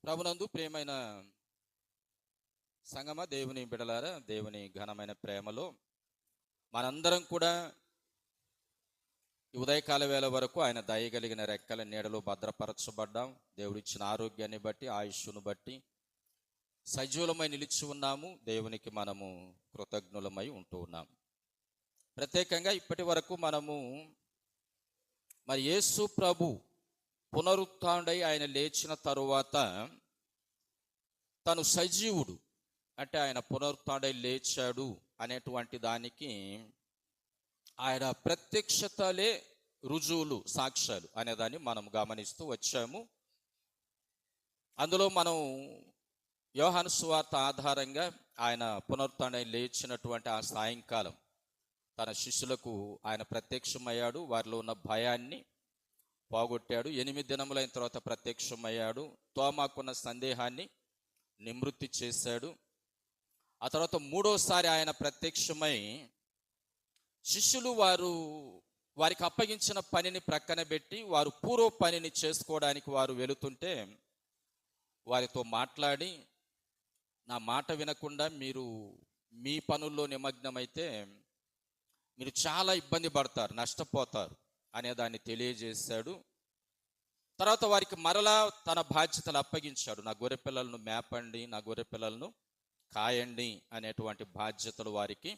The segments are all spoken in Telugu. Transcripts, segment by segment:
ప్రభునందు ప్రియమైన సంగమ, దేవుని బిడలారా, దేవుని ఘనమైన ప్రేమలో మనందరం కూడా ఈ ఉదయకాల వేళ వరకు ఆయన దయగలిగిన రెక్కల నీడలో భద్రపరచబడ్డాం. దేవుడిచ్చిన ఆరోగ్యాన్ని బట్టి, ఆయుష్ను బట్టి సజీవులమై నిలిచి ఉన్నాము. దేవునికి మనము కృతజ్ఞులమై ఉంటూ ఉన్నాం. ప్రత్యేకంగా ఇప్పటి వరకు మనము మరి యేసు ప్రభు పునరుత్థానుడై ఆయన లేచిన తరువాత తను సజీవుడు, అంటే ఆయన పునరుత్థానుడై లేచాడు అనేటువంటి దానికి ఆయన ప్రత్యక్షతలే రుజువులు, సాక్ష్యాలు అనేదాన్ని మనం గమనిస్తూ వచ్చాము. అందులో మనం యోహాను సువార్త ఆధారంగా ఆయన పునరుత్థానుడై లేచినటువంటి ఆ సాయంకాలం తన శిష్యులకు ఆయన ప్రత్యక్షమయ్యాడు. వారిలో ఉన్న భయాన్ని పోగొట్టాడు. 8 దినములైన తర్వాత ప్రత్యక్షమయ్యాడు. తోమాకున్న సందేహాన్ని నివృత్తి చేశాడు. ఆ తర్వాత మూడోసారి ఆయన ప్రత్యక్షమై శిష్యులు వారికి అప్పగించిన పనిని ప్రక్కన పెట్టి వారు పూర్వ పనిని చేసుకోవడానికి వారు వెళుతుంటే వారితో మాట్లాడి, నా మాట వినకుండా మీరు మీ పనుల్లో నిమగ్నమైతే మీరు చాలా ఇబ్బంది పడతారు, నష్టపోతారు అనేదాన్ని తెలియజేశాడు. తర్వాత వారికి మరలా తన బాధ్యతలు అప్పగించాడు. నా గొర్రె పిల్లలను మేపండి, నా గొర్రె పిల్లలను కాయండి అనేటువంటి బాధ్యతలు వారికి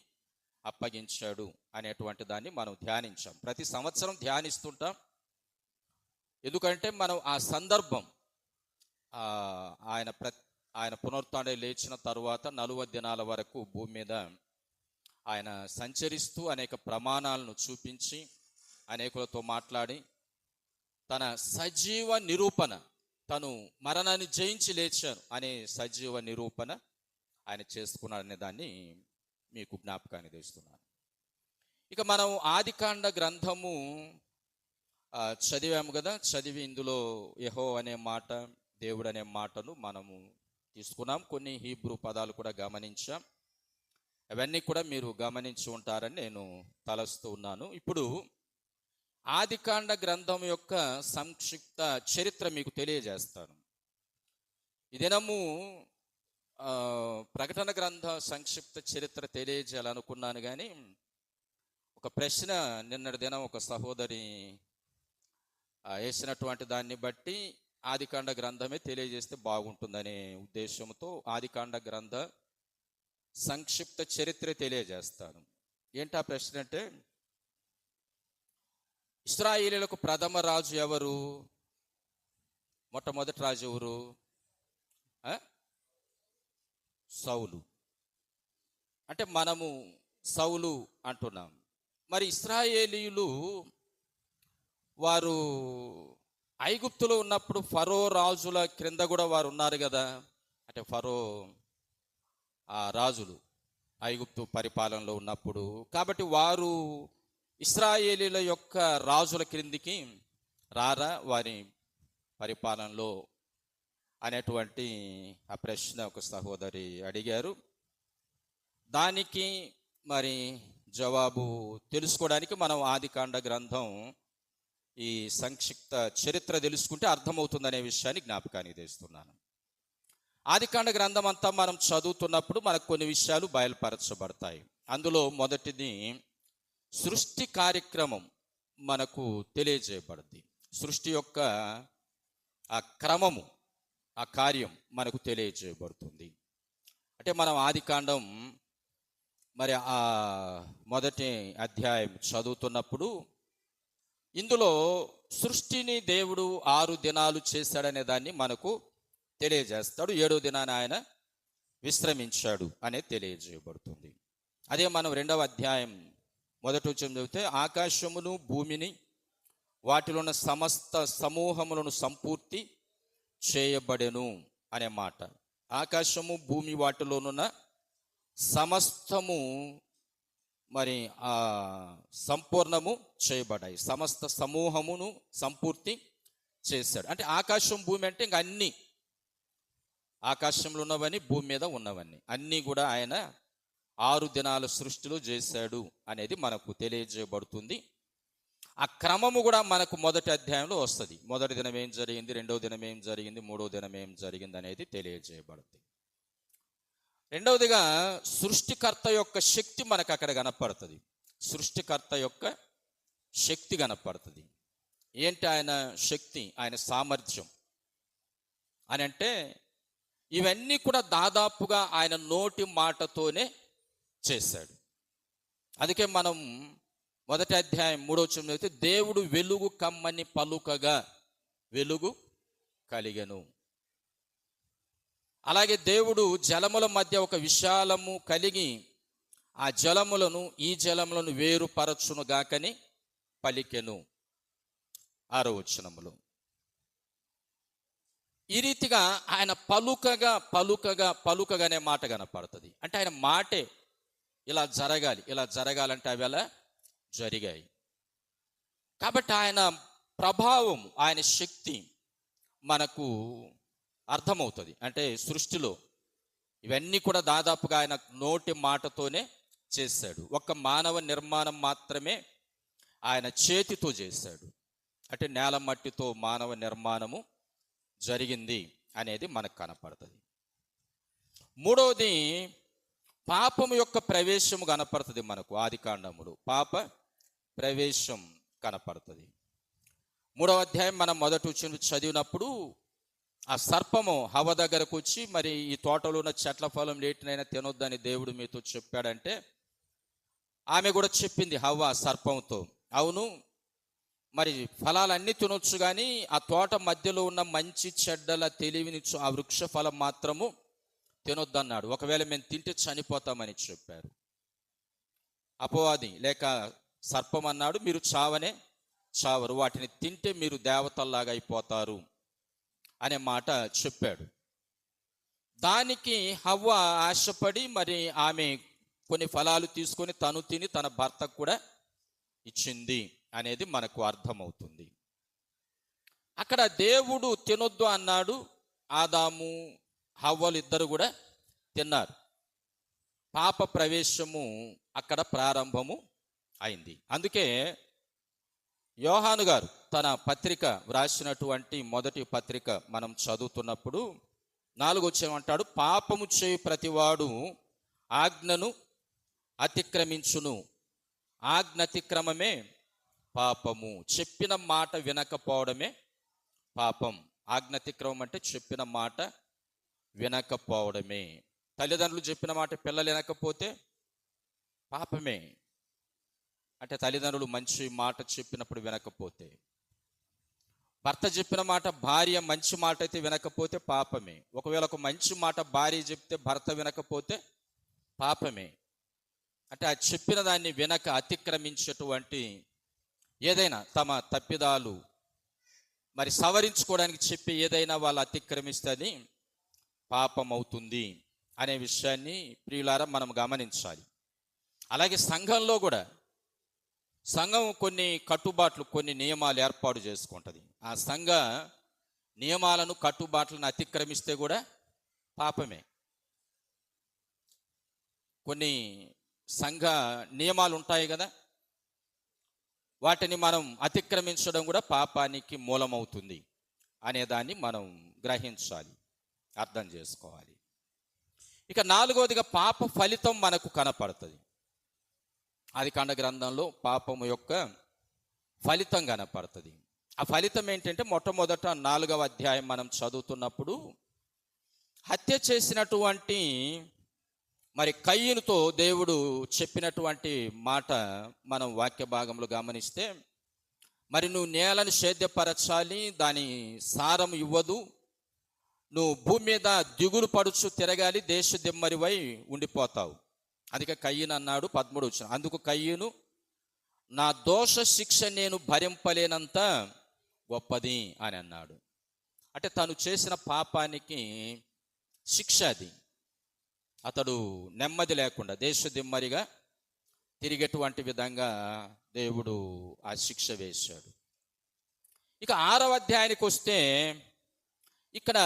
అప్పగించాడు అనేటువంటి దాన్ని మనం ధ్యానించాం. ప్రతి సంవత్సరం ధ్యానిస్తుంటాం. ఎందుకంటే మనం ఆ సందర్భం ఆయన పునరుత్థానుడై లేచిన తరువాత 40 దినాల వరకు భూమి మీద ఆయన సంచరిస్తూ అనేక ప్రమాణాలను చూపించి అనేకులతో మాట్లాడి తన సజీవ నిరూపణ, తను మరణాన్ని జయించి లేచాను అనే సజీవ నిరూపణ ఆయన చేసుకున్నాడనే దాన్ని మీకు జ్ఞాపకాన్ని తెస్తున్నాను. ఇక మనం ఆదికాండ గ్రంథము చదివాము కదా. చదివి ఇందులో యెహోవా అనే మాట, దేవుడు అనే మాటను మనము తీసుకున్నాం. కొన్ని హీబ్రూ పదాలు కూడా గమనించాం. అవన్నీ కూడా మీరు గమనించి ఉంటారని నేను తలస్తూ ఉన్నాను. ఇప్పుడు ఆదికాండ గ్రంథం యొక్క సంక్షిప్త చరిత్ర మీకు తెలియజేస్తాను. ఈ దినము ప్రకటన గ్రంథ సంక్షిప్త చరిత్ర తెలియజేయాలనుకున్నాను, కానీ ఒక ప్రశ్న నిన్నటి దినం ఒక సహోదరి వేసినటువంటి దాన్ని బట్టి ఆదికాండ గ్రంథమే తెలియజేస్తే బాగుంటుందనే ఉద్దేశంతో ఆదికాండ గ్రంథ సంక్షిప్త చరిత్ర తెలియజేస్తాను. ఏంటా ప్రశ్న అంటే, ఇశ్రాయేలీయులకు ప్రథమ రాజు ఎవరు? మొట్టమొదటి రాజు ఎవరు? సౌలు. అంటే మనము సౌలు అంటున్నాం. మరి ఇశ్రాయేలీయులు వారు ఐగుప్తులో ఉన్నప్పుడు ఫరో రాజుల క్రింద కూడా వారు ఉన్నారు కదా. అంటే ఫరో రాజులు ఐగుప్తు పరిపాలనలో ఉన్నప్పుడు, కాబట్టి వారు ఇశ్రాయేలీల యొక్క రాజుల క్రిందికి రారా వారి పరిపాలనలో అనేటువంటి ఆ ప్రశ్న ఒక సహోదరి అడిగారు. దానికి మరి జవాబు తెలుసుకోవడానికి మనం ఆదికాండ గ్రంథం ఈ సంక్షిప్త చరిత్ర తెలుసుకుంటే అర్థమవుతుందనే విషయాన్ని జ్ఞాపకానికి తెస్తున్నాను. ఆదికాండ గ్రంథం అంతా మనం చదువుతున్నప్పుడు మనకు కొన్ని విషయాలు బయలుపరచబడతాయి. అందులో మొదటిది సృష్టి కార్యక్రమం మనకు తెలియజేయబడుతుంది. సృష్టి యొక్క ఆ క్రమము, ఆ కార్యం మనకు తెలియజేయబడుతుంది. అంటే మనం ఆదికాండం మరి ఆ మొదటి అధ్యాయం చదువుతున్నప్పుడు ఇందులో సృష్టిని దేవుడు 6 దినాలు చేశాడనే దాన్ని మనకు తెలియజేస్తాడు. 7వ దినాన ఆయన విశ్రమించాడు అనేది తెలియజేయబడుతుంది. అదే మనం 2వ అధ్యాయం మొదటి వచనం చదివితే, ఆకాశమును భూమిని వాటిలో ఉన్న సమస్త సమూహములను సంపూర్తి చేయబడెను అనే మాట. ఆకాశము భూమి వాటిలోనున్న సమస్తము మరి సంపూర్ణము చేయబడాయి. సమస్త సమూహమును సంపూర్తి చేశాడు. అంటే ఆకాశం భూమి అంటే ఇంక అన్నీ, ఆకాశంలో ఉన్నవన్నీ భూమి మీద ఉన్నవన్నీ అన్నీ కూడా ఆయన 6 దినాల సృష్టిలో చేశాడు అనేది మనకు తెలియజేయబడుతుంది. ఆ క్రమము కూడా మనకు మొదటి అధ్యాయంలో వస్తుంది. మొదటి దినం ఏం జరిగింది, రెండవ దినం ఏం జరిగింది, మూడవ దినం ఏం జరిగింది అనేది తెలియజేయబడుతుంది. రెండవదిగా సృష్టికర్త యొక్క శక్తి మనకు అక్కడ కనపడుతుంది. సృష్టికర్త యొక్క శక్తి కనపడుతుంది. ఏంటి ఆయన శక్తి, ఆయన సామర్థ్యం అని అంటే ఇవన్నీ కూడా దాదాపుగా ఆయన నోటి మాటతోనే చేశాడు. అందుకే మనం మొదటి అధ్యాయం 3వ వచనంలో అయితే దేవుడు వెలుగు కమ్మని పలుకగా వెలుగు కలిగెను. అలాగే దేవుడు జలముల మధ్య ఒక విశాలము కలిగి ఆ జలములను ఈ జలములను వేరుపరచును గాకని పలికెను. 6వ వచనములో ఈ రీతిగా ఆయన పలుకగా పలుకగా పలుకగా అనే మాట కనపడుతుంది. అంటే ఆయన మాటే ఇలా జరగాలి, ఇలా జరగాలంటే అవి ఎలా జరిగాయి. కాబట్టి ఆయన ప్రభావం, ఆయన శక్తి మనకు అర్థమవుతుంది. అంటే సృష్టిలో ఇవన్నీ కూడా దాదాపుగా ఆయన నోటి మాటతోనే చేశాడు. ఒక్క మానవ నిర్మాణం మాత్రమే ఆయన చేతితో చేశాడు. అంటే నేల మట్టితో మానవ నిర్మాణము జరిగింది అనేది మనకు కనపడుతుంది. మూడవది పాపము యొక్క ప్రవేశము కనపడుతుంది మనకు. ఆదికాండములో పాప ప్రవేశం కనపడుతుంది. 3వ అధ్యాయం మనం మొదటి వచ్చిన చదివినప్పుడు ఆ సర్పము హవ్వ దగ్గరకు వచ్చి, మరి ఈ తోటలో ఉన్న చెట్ల ఫలం లేటినైనా తినొద్దని దేవుడు మీతో చెప్పాడంటే ఆమె కూడా చెప్పింది హవ్వ సర్పంతో, అవును మరి ఫలాలన్నీ తినొచ్చు కానీ ఆ తోట మధ్యలో ఉన్న మంచి చెడ్డల తెలివినిచ్చు ఆ వృక్ష ఫలం మాత్రము తినొద్దన్నాడు, ఒకవేళ మేము తింటే చనిపోతామని చెప్పారు. అపవాది లేక సర్పం అన్నాడు, మీరు చావనే చావరు, వాటిని తింటే మీరు దేవతల్లాగా అయిపోతారు అనే మాట చెప్పాడు. దానికి హవ్వ ఆశపడి మరి ఆమె కొన్ని ఫలాలు తీసుకొని తను తిని తన భర్తకు కూడా ఇచ్చింది అనేది మనకు అర్థమవుతుంది. అక్కడ దేవుడు తినొద్దు అన్నాడు, ఆదాము హవ్వలు ఇద్దరు కూడా తిన్నారు. పాప ప్రవేశము అక్కడ ప్రారంభము అయింది. అందుకే యోహాను గారు తన పత్రిక వ్రాసినటువంటి మొదటి పత్రిక మనం చదువుతున్నప్పుడు 4వ వచనం అంటాడు, పాపము చేయు ప్రతివాడు ఆజ్ఞను అతిక్రమించును, ఆజ్ఞ అతిక్రమమే పాపము. చెప్పిన మాట వినకపోవడమే పాపం. ఆజ్ఞ అతిక్రమం అంటే చెప్పిన మాట వినకపోవడమే. తల్లిదండ్రులు చెప్పిన మాట పిల్లలు వినకపోతే పాపమే. అంటే తల్లిదండ్రులు మంచి మాట చెప్పినప్పుడు వినకపోతే, భర్త చెప్పిన మాట భార్య మంచి మాట అయితే వినకపోతే పాపమే. ఒకవేళ ఒక మంచి మాట భార్య చెప్తే భర్త వినకపోతే పాపమే. అంటే ఆ చెప్పిన దాన్ని వినక అతిక్రమించేటువంటి ఏదైనా తమ తప్పిదాలు మరి సవరించుకోవడానికి చెప్పి ఏదైనా వాళ్ళు అతిక్రమిస్తే అది పాపం అవుతుంది అనే విషయాన్ని ప్రియులారా మనం గమనించాలి. అలాగే సంఘంలో కూడా సంఘం కొన్ని కట్టుబాట్లు, కొన్ని నియమాలు ఏర్పాటు చేసుకుంటుంది. ఆ సంఘ నియమాలను కట్టుబాట్లను అతిక్రమిస్తే కూడా పాపమే. కొన్ని సంఘ నియమాలు ఉంటాయి కదా, వాటిని మనం అతిక్రమించడం కూడా పాపానికి మూలమవుతుంది అనేదాన్ని మనం గ్రహించాలి, అర్థం చేసుకోవాలి. ఇక 4వదిగా పాప ఫలితం మనకు కనపడుతుంది. ఆదికాండ గ్రంథంలో పాపము యొక్క ఫలితం కనపడుతుంది. ఆ ఫలితం ఏంటంటే మొట్టమొదట 4వ అధ్యాయం మనం చదువుతున్నప్పుడు హత్య చేసినటువంటి మరి కయ్యనుతో దేవుడు చెప్పినటువంటి మాట మనం వాక్య భాగంలో గమనిస్తే, మరి నువ్వు నేలను సేద్యపరచాలి, దాని సారం ఇవ్వదు, నువ్వు భూమి మీద దిగులు పడుచు తిరగాలి, దేశ దిమ్మరివై ఉండిపోతావు. అందుకే కయ్యను అన్నాడు 13వ వచనం, అందుకు కయ్యను నా దోష శిక్ష నేను భరింపలేనంత గొప్పది అని అన్నాడు. అంటే తను చేసిన పాపానికి శిక్ష అది. అతడు నెమ్మది లేకుండా దేశ దిమ్మరిగా తిరిగేటువంటి విధంగా దేవుడు ఆ శిక్ష వేశాడు. ఇక 6వ అధ్యాయానికి వస్తే ఇక్కడ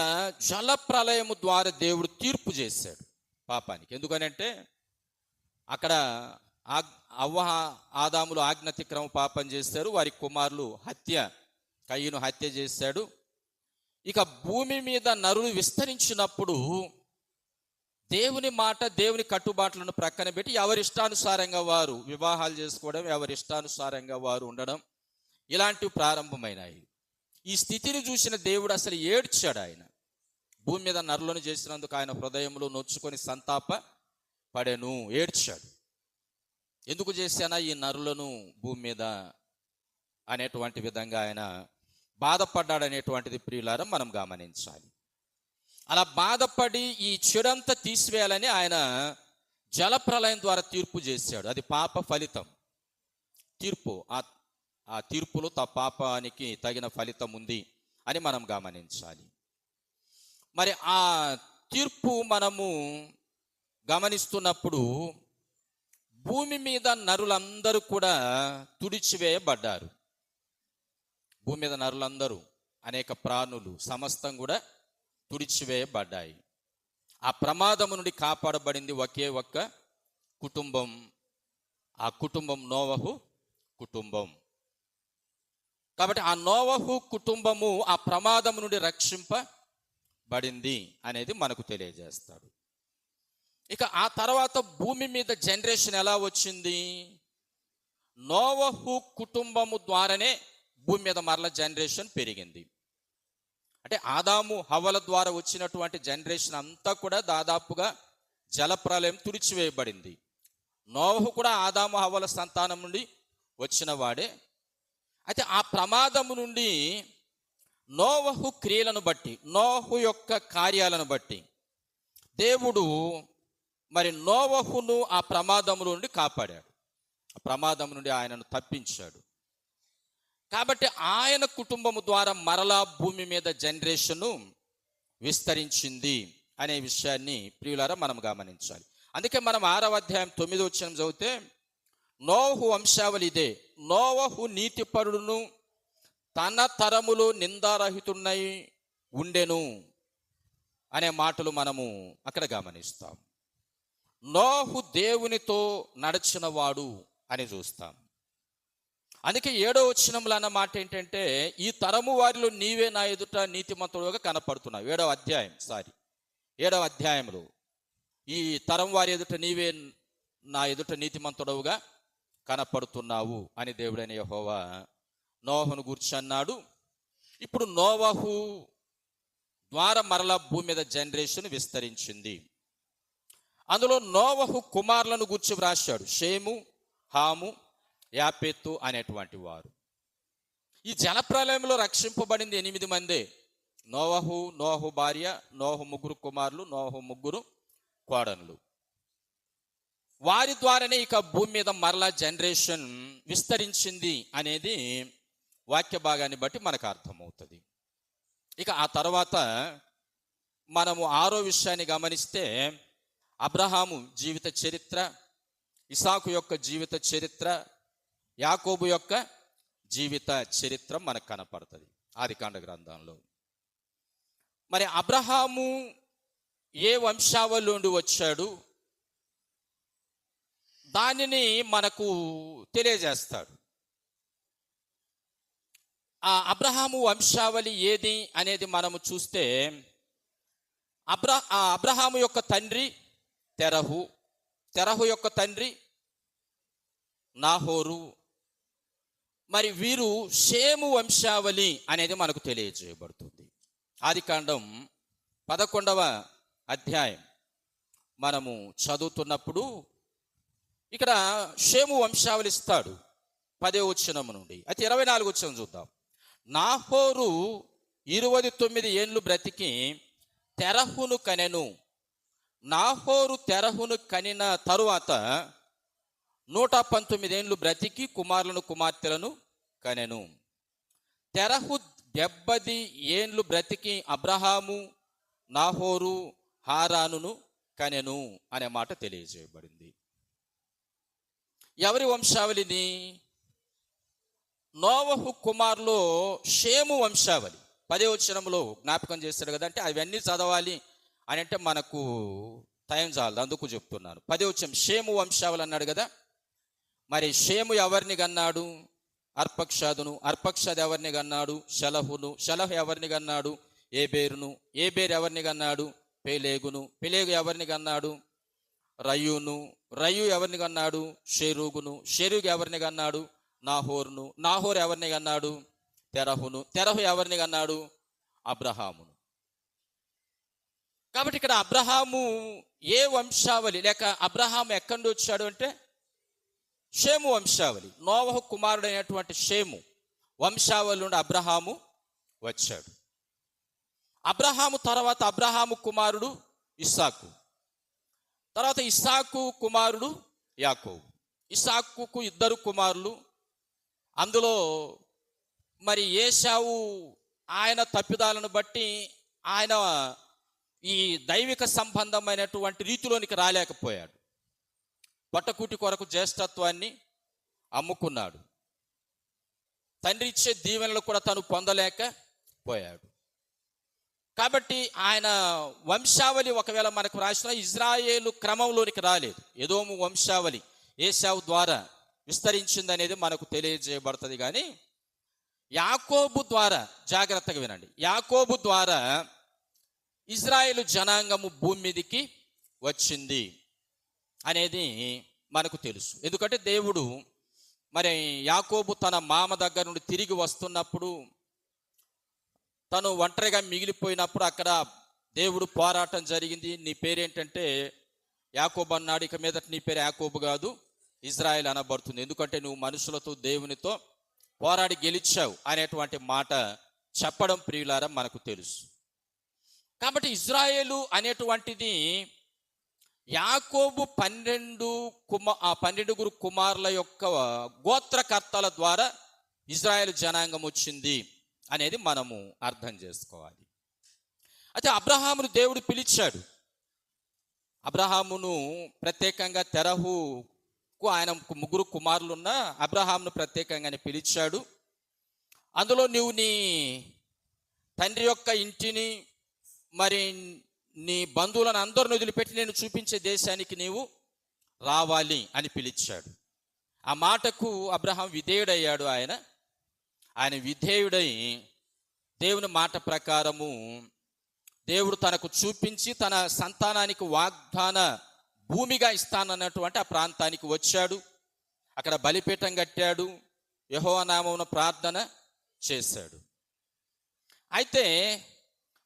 జల ప్రళయము ద్వారా దేవుడు తీర్పు చేశాడు పాపానికి. ఎందుకనంటే అక్కడ అవ్వ ఆదాములు ఆజ్ఞాతిక్రమ పాపం చేశారు. వారి కుమారులు కయ్యను హత్య చేశాడు. ఇక భూమి మీద నరులు విస్తరించినప్పుడు దేవుని మాట, దేవుని కట్టుబాట్లను ప్రక్కన పెట్టి ఎవరిష్టానుసారంగా వారు వివాహాలు చేసుకోవడం, ఎవరిష్టానుసారంగా వారు ఉండడం ఇలాంటివి ప్రారంభమైనాయి. ఈ స్థితిని చూసిన దేవుడు అసలు ఏడ్చాడు. ఆయన భూమి మీద నరులను చేసినందుకు ఆయన హృదయంలో నొచ్చుకొని సంతాప పడెను, ఏడ్చాడు. ఎందుకు చేశానా ఈ నరులను భూమి మీద అనేటువంటి విధంగా ఆయన బాధపడ్డాడు అనేటువంటిది ప్రియులారా మనం గమనించాలి. అలా బాధపడి ఈ చెడంతా తీసివేయాలని ఆయన జలప్రలయం ద్వారా తీర్పు చేశాడు. అది పాప ఫలితం. తీర్పు ఆ తీర్పులో పాపానికి తగిన ఫలితం ఉంది అని మనం గమనించాలి. మరి ఆ తీర్పు మనము గమనిస్తున్నప్పుడు భూమి మీద నరులందరూ కూడా తుడిచివేయబడ్డారు. భూమి మీద నరులందరూ, అనేక ప్రాణులు సమస్తం కూడా తుడిచివేయబడ్డాయి. ఆ ప్రమాదము నుండి కాపాడబడింది ఒకే ఒక్క కుటుంబం. ఆ కుటుంబం నోవహు కుటుంబం. కాబట్టి ఆ నోవహు కుటుంబము ఆ ప్రమాదం నుండి రక్షింపబడింది అనేది మనకు తెలియజేస్తాడు. ఇక ఆ తర్వాత భూమి మీద జనరేషన్ ఎలా వచ్చింది? నోవహు కుటుంబము ద్వారానే భూమి మీద మరల జనరేషన్ పెరిగింది. అంటే ఆదాము హవ్వల ద్వారా వచ్చినటువంటి జనరేషన్ అంతా కూడా దాదాపుగా జలప్రలయం తుడిచివేయబడింది. నోవహు కూడా ఆదాము హవ్వల సంతానం నుండి వచ్చిన వాడే. అయితే ఆ ప్రమాదము నుండి నోవహు క్రియలను బట్టి, నోవహు యొక్క కార్యాలను బట్టి దేవుడు మరి నోవహును ఆ ప్రమాదము నుండి కాపాడాడు. ఆ ప్రమాదం నుండి ఆయనను తప్పించాడు. కాబట్టి ఆయన కుటుంబము ద్వారా మరలా భూమి మీద జనరేషను విస్తరించింది అనే విషయాన్ని ప్రియులారా మనం గమనించాలి. అందుకే మనం 6వ అధ్యాయం 9వ వచనం చదివితే నోవహు వంశావళి ఇదే. నోవహు నీతిపరుడును తన తరములో నిందారహితుడై ఉండెను అనే మాటలు మనము అక్కడ గమనిస్తాం. నోవహు దేవునితో నడిచిన వాడు అని చూస్తాం. అందుకే 7వ వచనంలో అన్న మాట ఏంటంటే, ఈ తరము వారిలో నీవే నా ఎదుట నీతిమంతుడుగా కనపడుతున్నావు. 7వ అధ్యాయంలో ఈ తరం వారి ఎదుట నీవే నా ఎదుట నీతిమంతుడవుగా కనపడుతున్నావు అని దేవుడైన యెహోవా నోవహును గూర్చి అన్నాడు. ఇప్పుడు నోవహు ద్వారా మరలా భూమి మీద జనరేషన్ విస్తరించింది. అందులో నోవహు కుమారులను గూర్చి వ్రాశాడు. షేము, హాము, యాపెతు అనేటువంటి వారు. ఈ జలప్రలయంలో రక్షింపబడింది 8 మందే. నోవహు భార్య, నోవహు 3 కుమారులు, నోవహు 3 కోడనులు. వారి ద్వారానే ఇక భూమి మీద మరలా జనరేషన్ విస్తరించింది అనేది వాక్య భాగాన్ని బట్టి మనకు అర్థమవుతుంది. ఇక ఆ తర్వాత మనము 6వ విషయాన్ని గమనిస్తే అబ్రహాము జీవిత చరిత్ర, ఇసాకు యొక్క జీవిత చరిత్ర, యాకోబు యొక్క జీవిత చరిత్ర మనకు కనపడుతుంది ఆదికాండ గ్రంథంలో. మరి అబ్రహాము ఏ వంశావళి నుండి వచ్చాడు దానిని మనకు తెలియజేస్తాడు. ఆ అబ్రహాము వంశావళి ఏది అనేది మనము చూస్తే అబ్రహాము యొక్క తండ్రి తెరహు, తెరహు యొక్క తండ్రి నాహోరు. మరి వీరు షేము వంశావళి అనేది మనకు తెలియజేయబడుతుంది. ఆదికాండం 11వ అధ్యాయం మనము చదువుతున్నప్పుడు ఇక్కడ షేము వంశావళి ఇస్తాడు 10వ వచనం నుండి. అయితే 24వ వచనం చూద్దాం. నాహోరు 29 ఏండ్లు బ్రతికి తెరహును కనెను. నాహోరు తెరహును కనిన తరువాత 119 ఏండ్లు బ్రతికి కుమారులను కుమార్తెలను కనెను. తెరహు 70 ఏండ్లు బ్రతికి అబ్రహాము, నాహోరు, హారానును కనెను అనే మాట తెలియజేయబడింది. ఎవరి వంశావళిని? నోవహు కుమారులో షేము వంశావళి. 10వ వచనంలో జ్ఞాపకం చేస్తాడు కదా. అంటే అవన్నీ చదవాలి అని అంటే మనకు టైం చాలదు, అందుకు చెప్తున్నాను. 10వ వచనం షేము వంశావళి అన్నాడు కదా. మరి షేము ఎవరిని కన్నాడు? అర్పక్షదును. అర్పక్షద్ ఎవరిని కన్నాడు? షలహును. షలహు ఎవరిని కన్నాడు? ఏబేరును. ఏబేరు ఎవరిని కన్నాడు? పెలేగును. పెలేగు ఎవరిని కన్నాడు? రయును. రయు ఎవరిని కన్నాడు? షెరూగును. షెరూగు ఎవరిని కన్నాడు? నాహోరును. నాహోరు ఎవరిని కన్నాడు? తెరహును. తెరహు ఎవరిని కన్నాడు? అబ్రహామును. కాబట్టి ఇక్కడ అబ్రహాము ఏ వంశావళి, లేక అబ్రహాము ఎక్కడి నుండి వచ్చాడు అంటే షేము వంశావళి. నోవహు కుమారుడైనటువంటి షేము వంశావళి నుండి అబ్రహాము వచ్చాడు. అబ్రహాము తర్వాత అబ్రహాము కుమారుడు ఇస్సాకు. తర్వాత ఇస్సాకు కుమారుడు యాకోబు. ఇస్సాకుకు 2 కుమారులు. అందులో మరి ఏశావు ఆయన తప్పిదాలను బట్టి ఆయన ఈ దైవిక సంబంధమైనటువంటి రీతిలోనికి రాలేకపోయాడు. పట్టకూటి కొరకు జ్యేష్ఠత్వాన్ని అమ్ముకున్నాడు. తండ్రి ఇచ్చే దీవెనలు కూడా తను పొందలేకపోయాడు. కాబట్టి ఆయన వంశావళి ఒకవేళ మనకు రాసిన ఇజ్రాయేలు క్రమంలోనికి రాలేదు. ఎదోము వంశావళి ఏశావు ద్వారా విస్తరించింది అనేది మనకు తెలియజేయబడుతుంది. కానీ యాకోబు ద్వారా, జాగ్రత్తగా వినండి, యాకోబు ద్వారా ఇజ్రాయేలు జనాంగము భూమి మీదకి వచ్చింది అనేది మనకు తెలుసు. ఎందుకంటే దేవుడు మరి యాకోబు తన మామ దగ్గర నుండి తిరిగి వస్తున్నప్పుడు, తను ఒంటరిగా మిగిలిపోయినప్పుడు అక్కడ దేవుడు పోరాటం జరిగింది. నీ పేరేంటంటే యాకోబు అన్నాడు. ఇక మీదట నీ పేరు యాకోబు కాదు, ఇజ్రాయేల్ అనబడుతుంది. ఎందుకంటే నువ్వు మనుషులతో దేవునితో పోరాడి గెలిచావు అనేటువంటి మాట చెప్పడం ప్రియులారా మనకు తెలుసు. కాబట్టి ఇజ్రాయేలు అనేటువంటిది యాకోబు 12 కుమారుల యొక్క గోత్రకర్తల ద్వారా ఇజ్రాయేలు జనాంగం వచ్చింది అనేది మనము అర్థం చేసుకోవాలి. అయితే అబ్రహామును దేవుడు పిలిచాడు. అబ్రహామును ప్రత్యేకంగా తెరహుకు ఆయన 3 కుమారులున్న అబ్రహామును ప్రత్యేకంగానే పిలిచాడు. అందులో నువ్వు నీ తండ్రి యొక్క ఇంటిని, మరి నీ బంధువులను అందరిని వదిలిపెట్టి నేను చూపించే దేశానికి నీవు రావాలి అని పిలిచాడు. ఆ మాటకు అబ్రహాం విధేయుడయ్యాడు. ఆయన విధేయుడై దేవుని మాట ప్రకారము దేవుడు తనకు చూపించి తన సంతానానికి వాగ్దాన భూమిగా ఇస్తానన్నటువంటి ఆ ప్రాంతానికి వచ్చాడు. అక్కడ బలిపీఠం కట్టాడు. యెహోవా నామమున ప్రార్థన చేశాడు. అయితే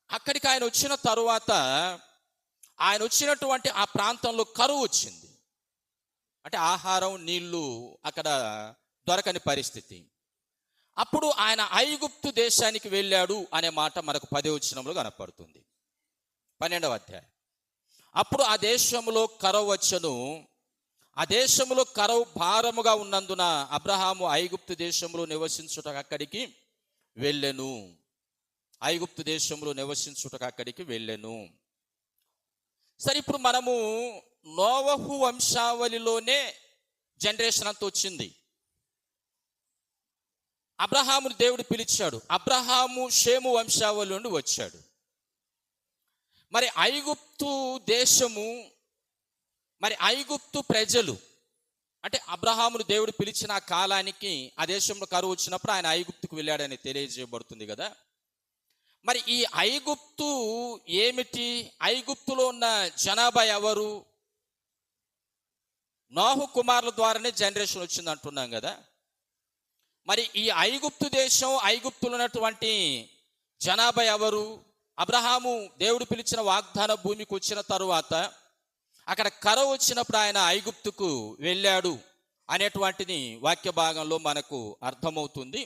అక్కడికి ఆయన వచ్చిన తరువాత ఆయన వచ్చినటువంటి ఆ ప్రాంతంలో కరువు వచ్చింది. అంటే ఆహారం, నీళ్లు అక్కడ దొరకని పరిస్థితి. అప్పుడు ఆయన ఐగుప్తు దేశానికి వెళ్ళాడు అనే మాట మనకు 10వ వచనంలో కనపడుతుంది. 12వ అధ్యాయం. అప్పుడు ఆ దేశంలో కరువు వచ్చెను. ఆ దేశంలో కరువు భారముగా ఉన్నందున అబ్రహాము ఐగుప్తు దేశంలో నివసించుటకు అక్కడికి వెళ్ళెను. ఐగుప్తు దేశంలో నివసించుటకు అక్కడికి వెళ్ళెను. సరే, ఇప్పుడు మనము నోవహు వంశావళిలోనే జనరేషన్ అంతా వచ్చింది. అబ్రహామును దేవుడు పిలిచాడు. అబ్రహాము షేము వంశావళి నుండి వచ్చాడు. మరి ఐగుప్తు దేశము, మరి ఐగుప్తు ప్రజలు, అంటే అబ్రహామును దేవుడు పిలిచిన ఆ కాలానికి ఆ దేశంలో కరువు వచ్చినప్పుడు ఆయన ఐగుప్తుకు వెళ్ళాడని తెలియజేయబడుతుంది కదా. మరి ఈ ఐగుప్తు ఏమిటి? ఐగుప్తులో ఉన్న జనాభా ఎవరు? నోహు కుమారుల ద్వారానే జనరేషన్ వచ్చింది అంటున్నాం కదా. మరి ఈ ఐగుప్తు దేశం, ఐగుప్తులో ఉన్నటువంటి జనాభా ఎవరు? అబ్రహాము దేవుడు పిలిచిన వాగ్దాన భూమికి వచ్చిన తరువాత అక్కడ కరువు వచ్చినప్పుడు ఆయన ఐగుప్తుకు వెళ్ళాడు అనేటువంటిది వాక్య భాగంలో మనకు అర్థమవుతుంది.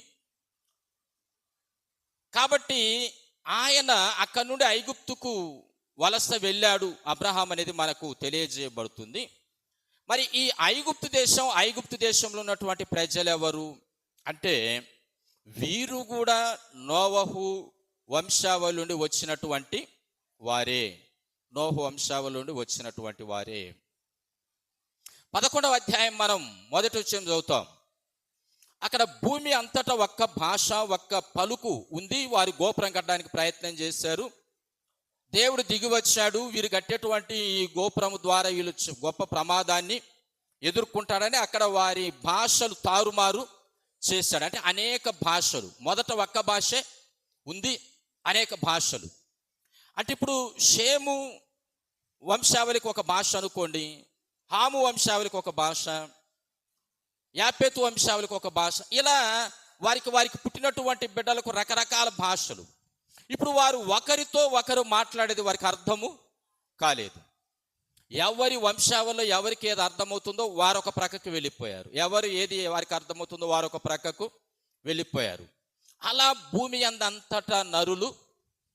కాబట్టి ఆయన అక్కడి నుండి ఐగుప్తుకు వలస వెళ్ళాడు అబ్రహాం అనేది మనకు తెలియజేయబడుతుంది. మరి ఈ ఐగుప్తు దేశంలో ఉన్నటువంటి ప్రజలు ఎవరు అంటే వీరు కూడా నోవహు వంశావళి నుండి వచ్చినటువంటి వారే. నోహు వంశావళి నుండి వచ్చినటువంటి వారే. 11వ అధ్యాయం మనం మొదటి వచనం చదువుతాం. అక్కడ భూమి అంతటా ఒక్క భాష, ఒక్క పలుకు ఉంది. వారు గోపురం కట్టడానికి ప్రయత్నం చేశారు. దేవుడు దిగి వచ్చాడు. వీరు కట్టేటువంటి ఈ గోపురం ద్వారా వీళ్ళు గొప్ప ప్రమాదాన్ని ఎదుర్కొంటాడని అక్కడ వారి భాషలు తారుమారు చేశాడు. అంటే అనేక భాషలు, మొదట ఒక్క భాషే ఉంది, అనేక భాషలు. అంటే ఇప్పుడు షేము వంశావళికి ఒక భాష అనుకోండి, హాము వంశావళికి ఒక భాష, యాపేతు వంశావళికి ఒక భాష, ఇలా వారికి పుట్టినటువంటి బిడ్డలకు రకరకాల భాషలు. ఇప్పుడు వారు ఒకరితో ఒకరు మాట్లాడేది వారికి అర్థము కాలేదు. ఎవరి వంశావళిలో ఎవరికి ఏది అర్థమవుతుందో వారొక ప్రక్కకు వెళ్ళిపోయారు, ఎవరు ఏది వారికి అర్థమవుతుందో వారొక ప్రక్కకు వెళ్ళిపోయారు. అలా భూమి అంతటా నరులు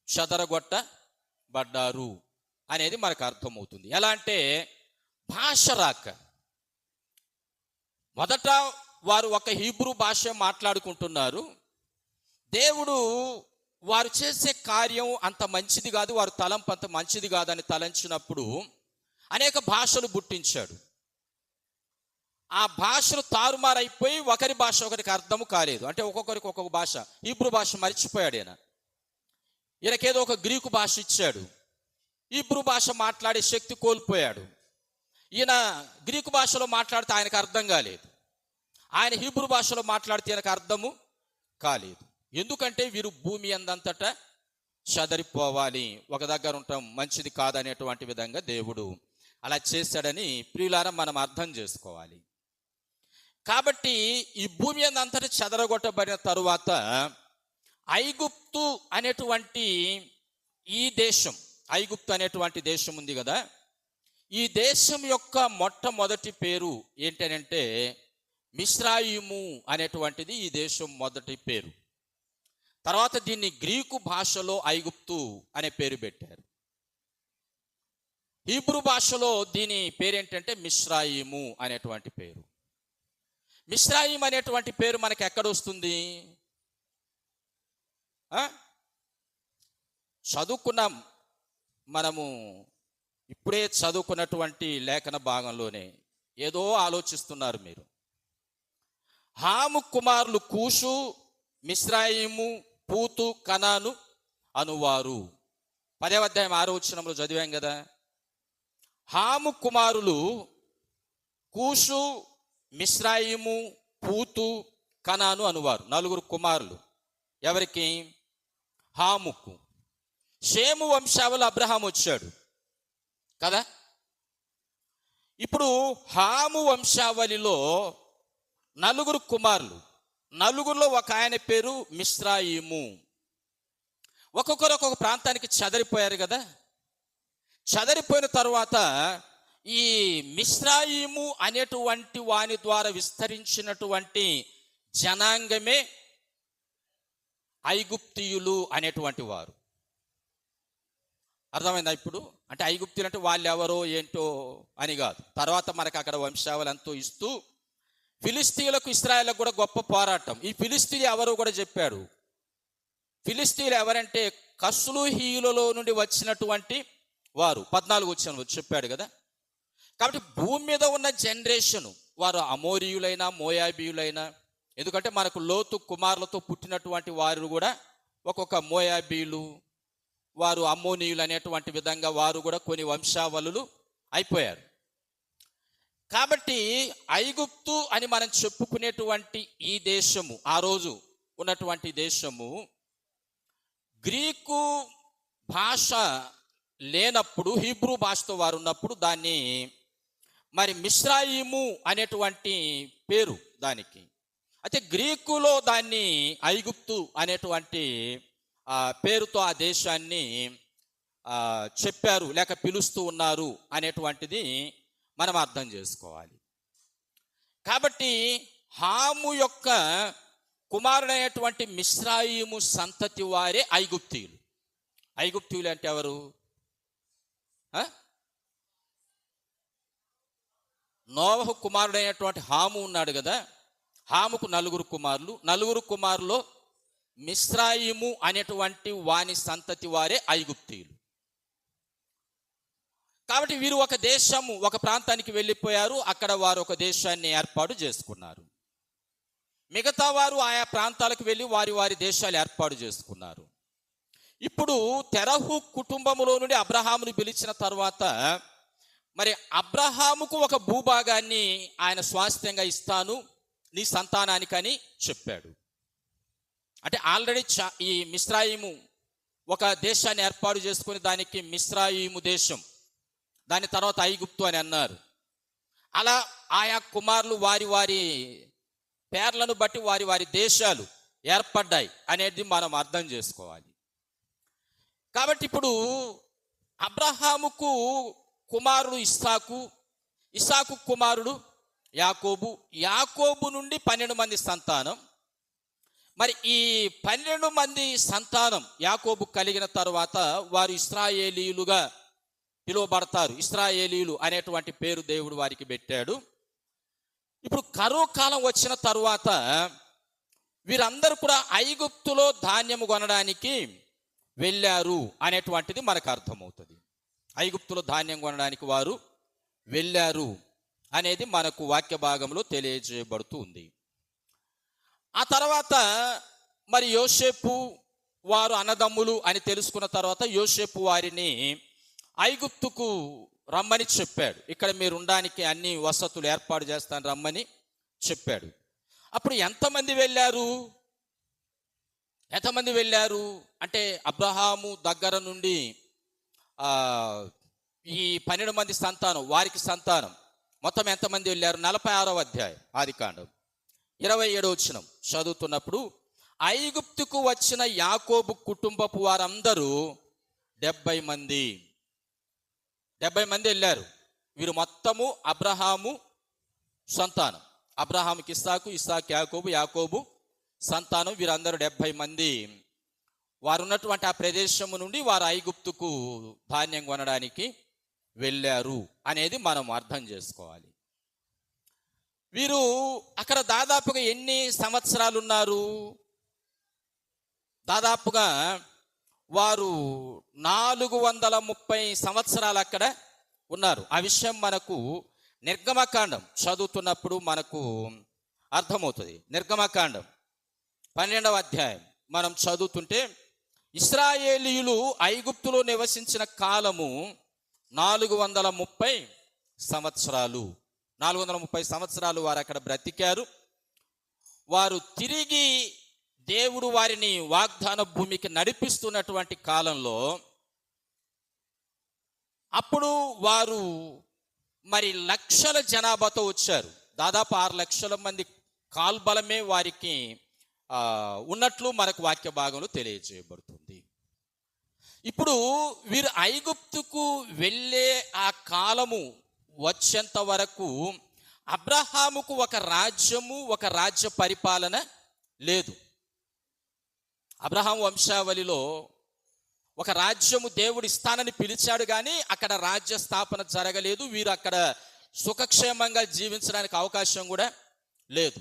చెదరగొట్టబడ్డారు అనేది మనకు అర్థమవుతుంది. ఎలా అంటే భాష రాక, మొదట వారు ఒక హీబ్రూ భాష మాట్లాడుకుంటున్నారు. దేవుడు వారు చేసే కార్యం అంత మంచిది కాదు, వారు తలంపు అంత మంచిది కాదని తలంచినప్పుడు అనేక భాషలు పుట్టించాడు. ఆ భాషలు తారుమారైపోయి ఒకరి భాష ఒకరికి అర్థము కాలేదు. అంటే ఒక్కొక్కరికి ఒక్కొక్క భాష, హీబ్రూ భాష మర్చిపోయాడు ఈయనకేదో ఒక గ్రీకు భాష ఇచ్చాడు, హీబ్రూ భాష మాట్లాడే శక్తి కోల్పోయాడు. ఈయన గ్రీకు భాషలో మాట్లాడితే ఆయనకు అర్థం కాలేదు, ఆయన హీబ్రూ భాషలో మాట్లాడితే ఈయనకు అర్థము కాలేదు. ఎందుకంటే వీరు భూమి అందంతటా చెదరిపోవాలి, ఒక దగ్గర ఉండటం మంచిది కాదనేటువంటి విధంగా దేవుడు అలా చేశాడని ప్రియులారా మనం అర్థం చేసుకోవాలి. కాబట్టి ఈ భూమి అందంతటా చెదరగొట్టబడిన తరువాత ఐగుప్తు అనేటువంటి ఈ దేశం, ఐగుప్తు అనేటువంటి దేశం ఉంది కదా, ఈ దేశం యొక్క మొట్టమొదటి పేరు ఏంటంటే మిస్రాయిము అనేటువంటిది ఈ దేశం మొదటి పేరు. తర్వాత దీన్ని గ్రీకు భాషలో ఐగుప్తు అనే పేరు పెట్టారు. హీబ్రూ భాషలో దీని పేరేంటంటే మిస్రాయిము అనేటువంటి పేరు. మిస్రాయిం అనేటువంటి పేరు మనకి ఎక్కడ వస్తుంది? చదువుకున్నాం మనము, ఇప్పుడే చదువుకున్నటువంటి లేఖన భాగంలోనే ఏదో ఆలోచిస్తున్నారు మీరు. హాము కుమారులు కూషు, మిస్రాయిము, పూతు, కనాను అనువారు. 10వ అధ్యాయం 6వ వచనంలో చదివాం కదా. హాము కుమారులు కూషు, మిస్రాయిము, పూతు, కనాను అనువారు. 4 కుమారులు. ఎవరికి? హాముకు. షేము వంశావళి అబ్రహాం వచ్చాడు కదా. ఇప్పుడు హాము వంశావళిలో 4 కుమారులు, 4లో ఒక ఆయన పేరు మిస్రాయిము. ఒక్కొక్కరు ఒక్కొక్క ప్రాంతానికి చెదరిపోయారు కదా. చెదరిపోయిన తర్వాత ఈ మిస్రాయిము అనేటువంటి వాని ద్వారా విస్తరించినటువంటి జనాంగమే ఐగుప్తీయులు అనేటువంటి వారు. అర్థమైందా ఇప్పుడు? అంటే ఐగుప్తీయులు అంటే వాళ్ళు ఎవరో ఏంటో అని కాదు. తర్వాత మనకు అక్కడ వంశావళంతో ఇస్తూ ఫిలిస్తీయులకు ఇశ్రాయేలుకు కూడా గొప్ప పోరాటం. ఈ ఫిలిస్తీయులు ఎవరో కూడా చెప్పాడు. ఫిలిస్తీయులు ఎవరంటే కస్లూహీయులలో నుండి వచ్చినటువంటి వారు. 14 వచనంలో చెప్పాడు కదా. కాబట్టి భూమి మీద ఉన్న జనరేషను వారు అమోరీయులైనా మోయాబీయులైనా, ఎందుకంటే మనకు లోతు కుమారులతో పుట్టినటువంటి వారు కూడా ఒక్కొక్క మోయాబీయులు, వారు అమ్మోనీయులు అనేటువంటి విధంగా వారు కూడా కొన్ని వంశావళులు అయిపోయారు. కాబట్టి ఐగుప్తు అని మనం చెప్పుకునేటువంటి ఈ దేశము, ఆ రోజు ఉన్నటువంటి దేశము, గ్రీకు భాష లేనప్పుడు హీబ్రూ భాషతో వారు ఉన్నప్పుడు దాన్ని మరి మిస్రాయిము అనేటువంటి పేరు దానికి. అయితే గ్రీకులో దాన్ని ఐగుప్తు అనేటువంటి పేరుతో ఆ దేశాన్ని చెప్పారు, లేక పిలుస్తూ ఉన్నారు అనేటువంటిది మనం అర్థం చేసుకోవాలి. కాబట్టి హాము యొక్క కుమారుడైనటువంటి మిస్రాయిము సంతతి వారే ఐగుప్తీయులు. ఐగుప్తీయులు అంటే ఎవరు? నోవహు కుమారుడైనటువంటి హాము ఉన్నాడు కదా. హాముకు 4 కుమారులు. 4 కుమారులో మిస్రాయిము అనేటువంటి వాని సంతతి వారే ఐగుప్తీయులు. కాబట్టి వీరు ఒక దేశము, ఒక ప్రాంతానికి వెళ్ళిపోయారు. అక్కడ వారు ఒక దేశాన్ని ఏర్పాటు చేసుకున్నారు. మిగతా వారు ఆయా ప్రాంతాలకు వెళ్ళి వారి వారి దేశాలు ఏర్పాటు చేసుకున్నారు. ఇప్పుడు తెరహు కుటుంబములో నుండి అబ్రహామును పిలిచిన తర్వాత మరి అబ్రహాముకు ఒక భూభాగాన్ని ఆయన స్వాస్థ్యంగా ఇస్తాను నీ సంతానానికని చెప్పాడు. అంటే ఆల్రెడీ ఈ మిస్రాయిము ఒక దేశాన్ని ఏర్పాటు చేసుకుని దానికి మిస్రాయిము దేశం, దాని తర్వాత ఐగుప్తు అని అన్నారు. అలా ఆయా కుమారులు వారి వారి పేర్లను బట్టి వారి వారి దేశాలు ఏర్పడ్డాయి అనేది మనం అర్థం చేసుకోవాలి. కాబట్టి ఇప్పుడు అబ్రహాముకు కుమారుడు ఇస్సాకు, ఇస్సాకు కుమారుడు యాకోబు, యాకోబు నుండి 12 మంది సంతానం. మరి ఈ 12 మంది సంతానం యాకోబు కలిగిన తరువాత వారు ఇశ్రాయేలీయులుగా పిలువబడతారు. ఇశ్రాయేలీయులు అనేటువంటి పేరు దేవుడు వారికి పెట్టాడు. ఇప్పుడు కరువు కాలం వచ్చిన తరువాత వీరందరూ కూడా ఐగుప్తులో ధాన్యము కొనడానికి వెళ్ళారు అనేటువంటిది మనకు అర్థమవుతుంది. ఐగుప్తులో ధాన్యం కొనడానికి వారు వెళ్ళారు అనేది మనకు వాక్య భాగంలో తెలియజేయబడుతూ ఉంది. ఆ తర్వాత మరి యోసేపు వారు అన్నదమ్ములు అని తెలుసుకున్న తర్వాత యోసేపు వారిని ఐగుప్తుకు రమ్మని చెప్పాడు. ఇక్కడ మీరు ఉండడానికి అన్ని వసతులు ఏర్పాటు చేస్తాను రమ్మని చెప్పాడు. అప్పుడు ఎంతమంది వెళ్ళారు అంటే అబ్రహాము దగ్గర నుండి ఈ 12 మంది సంతానం, వారికి సంతానం మొత్తం ఎంతమంది వెళ్ళారు? 46వ అధ్యాయం ఆదికాండం 27వ వచనం చదువుతున్నప్పుడు, ఐగుప్తుకు వచ్చిన యాకోబు కుటుంబపు వారందరూ 70 మంది వెళ్ళారు. వీరు మొత్తము అబ్రహాము సంతానం. అబ్రహాముకి ఇస్సాకు, ఇస్సాకు యాకోబు, యాకోబు సంతానం. వీరందరూ 70 మంది వారు ఉన్నటువంటి ఆ ప్రదేశము నుండి వారు ఐగుప్తుకు ధాన్యం కొనడానికి వెళ్ళారు అనేది మనం అర్థం చేసుకోవాలి. వీరు అక్కడ దాదాపుగా ఎన్ని సంవత్సరాలు ఉన్నారు? దాదాపుగా వారు 430 సంవత్సరాలు అక్కడ ఉన్నారు. ఆ విషయం మనకు నిర్గమకాండం చదువుతున్నప్పుడు మనకు అర్థమవుతుంది. నిర్గమకాండం 12వ అధ్యాయం మనం చదువుతుంటే, ఇశ్రాయేలీయులు ఐగుప్తులో నివసించిన కాలము 430 సంవత్సరాలు. 430 సంవత్సరాలు వారు అక్కడ బ్రతికారు. వారు తిరిగి దేవుడు వారిని వాగ్దాన భూమికి నడిపిస్తున్నటువంటి కాలంలో అప్పుడు వారు మరి లక్షల జనాభాతో వచ్చారు. దాదాపు 6 లక్షల మంది కాల్బలమే వారికి ఉన్నట్లు మనకు వాక్య భాగంలో తెలియజేయబడుతుంది. ఇప్పుడు వీరు ఐగుప్తుకు వెళ్ళే ఆ కాలము వచ్చేంత వరకు అబ్రహాముకు ఒక రాజ్యము, ఒక రాజ్య పరిపాలన లేదు. అబ్రహాం వంశావళిలో ఒక రాజ్యము దేవుడు ఇస్తానని పిలిచాడు, కానీ అక్కడ రాజ్య స్థాపన జరగలేదు. వీరు అక్కడ సుఖక్షేమంగా జీవించడానికి అవకాశం కూడా లేదు.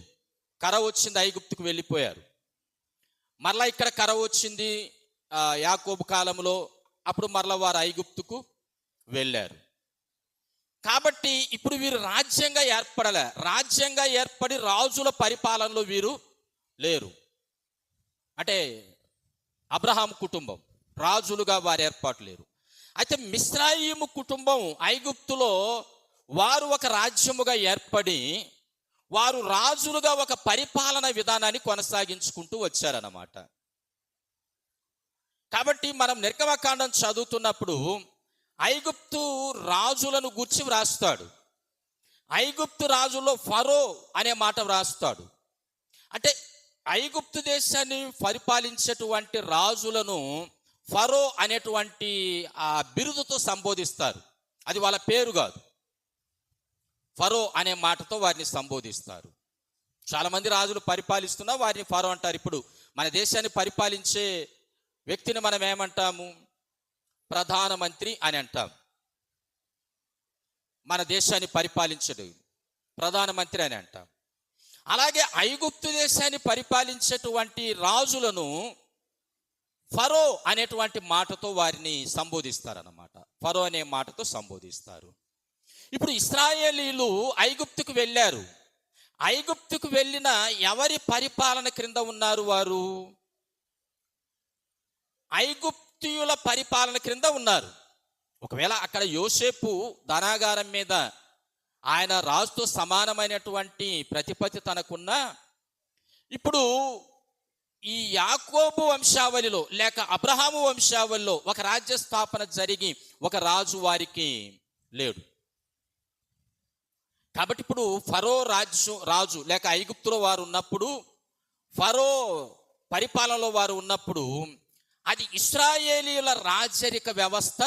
కరువు వచ్చింది, ఐగుప్తుకు వెళ్ళిపోయారు. మరలా ఇక్కడ కరువు వచ్చింది యాకోబు కాలంలో, అప్పుడు మరలా వారు ఐగుప్తుకు వెళ్ళారు. కాబట్టి ఇప్పుడు వీరు రాజ్యంగా ఏర్పడలే. రాజ్యంగా ఏర్పడి రాజుల పరిపాలనలో వీరు లేరు. అంటే అబ్రహాం కుటుంబం రాజులుగా వారు ఏర్పాటు లేరు. అయితే మిస్రాయిము కుటుంబం ఐగుప్తులో వారు ఒక రాజ్యముగా ఏర్పడి వారు రాజులుగా ఒక పరిపాలన విధానాన్ని కొనసాగించుకుంటూ వచ్చారన్నమాట. కాబట్టి మనం నిర్గమకాండం చదువుతున్నప్పుడు ఐగుప్తు రాజులను గూర్చి వ్రాస్తాడు. ఐగుప్తు రాజుల్లో ఫరో అనే మాట వ్రాస్తాడు. అంటే ఐగుప్తు దేశాన్ని పరిపాలించేటువంటి రాజులను ఫరో అనేటువంటి ఆ బిరుదుతో సంబోధిస్తారు. అది వాళ్ళ పేరు కాదు, ఫరో అనే మాటతో వారిని సంబోధిస్తారు. చాలామంది రాజులు పరిపాలిస్తున్నా వారిని ఫరో అంటారు. ఇప్పుడు మన దేశాన్ని పరిపాలించే వ్యక్తిని మనం ఏమంటాము? ప్రధానమంత్రి అని అంటాం. మన దేశాన్ని పరిపాలించడు ప్రధానమంత్రి అని అంటాం. అలాగే ఐగుప్తు దేశాన్ని పరిపాలించేటువంటి రాజులను ఫరో అనేటువంటి మాటతో వారిని సంబోధిస్తారన్నమాట. ఫరో అనే మాటతో సంబోధిస్తారు. ఇప్పుడు ఇశ్రాయేలీయులు ఐగుప్తుకు వెళ్ళారు. ఐగుప్తుకు వెళ్ళిన ఎవరి పరిపాలన క్రింద ఉన్నారు? వారు ఐగుప్తీయుల పరిపాలన క్రింద ఉన్నారు. ఒకవేళ అక్కడ యోసేపు ధనాగారం మీద ఆయన రాజుతో సమానమైనటువంటి ప్రతిపత్తి తనకున్నా, ఇప్పుడు ఈ యాకోబు వంశావళిలో లేక అబ్రహాము వంశావళిలో ఒక రాజ్య స్థాపన జరిగి ఒక రాజు వారికి లేడు. కాబట్టి ఇప్పుడు ఫరో రాజు లేక ఐగుప్తులో వారు ఉన్నప్పుడు, ఫరో పరిపాలనలో వారు ఉన్నప్పుడు అది ఇశ్రాయేలీయుల రాజరిక వ్యవస్థ